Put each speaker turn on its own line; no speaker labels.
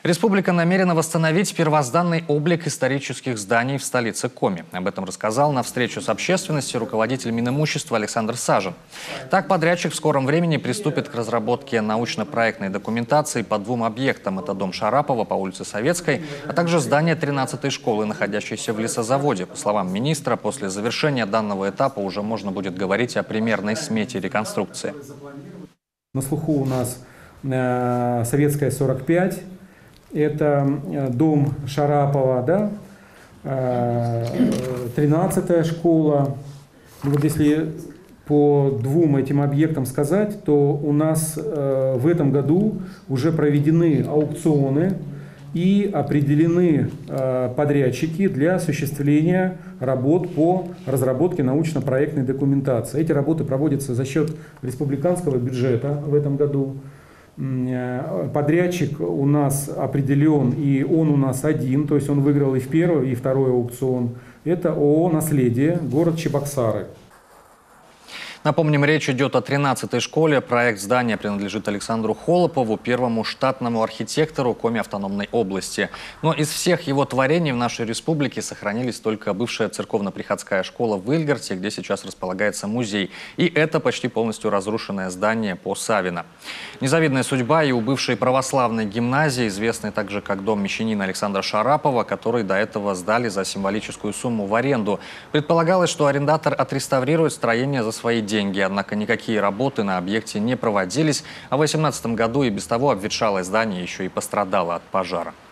Республика намерена восстановить первозданный облик исторических зданий в столице Коми. Об этом рассказал на встречу с общественностью руководитель Минимущества Александр Сажин. Так, подрядчик в скором времени приступит к разработке научно-проектной документации по двум объектам. Это дом Шарапова по улице Советской, а также здание 13-й школы, находящейся в лесозаводе. По словам министра, после завершения данного этапа уже можно будет говорить о примерной смете реконструкции.
На слуху у нас Советская 45. Это дом Шарапова, да? 13-я школа. Вот если по двум этим объектам сказать, то у нас в этом году уже проведены аукционы и определены подрядчики для осуществления работ по разработке научно-проектной документации. Эти работы проводятся за счет республиканского бюджета в этом году. Подрядчик у нас определен, и он у нас один, то есть он выиграл и в первый, и второй аукцион. Это ООО «Наследие», город Чебоксары.
Напомним, речь идет о 13-й школе. Проект здания принадлежит Александру Холопову, первому штатному архитектору Коми автономной области. Но из всех его творений в нашей республике сохранились только бывшая церковно-приходская школа в Ильгарте, где сейчас располагается музей. И это почти полностью разрушенное здание по Савино. Незавидная судьба и у бывшей православной гимназии, известной также как дом мещанина Александра Шарапова, который до этого сдали за символическую сумму в аренду. Предполагалось, что арендатор отреставрирует строение за свои деньги. Однако никакие работы на объекте не проводились, а в 2018 году и без того обветшалое здание еще и пострадало от пожара.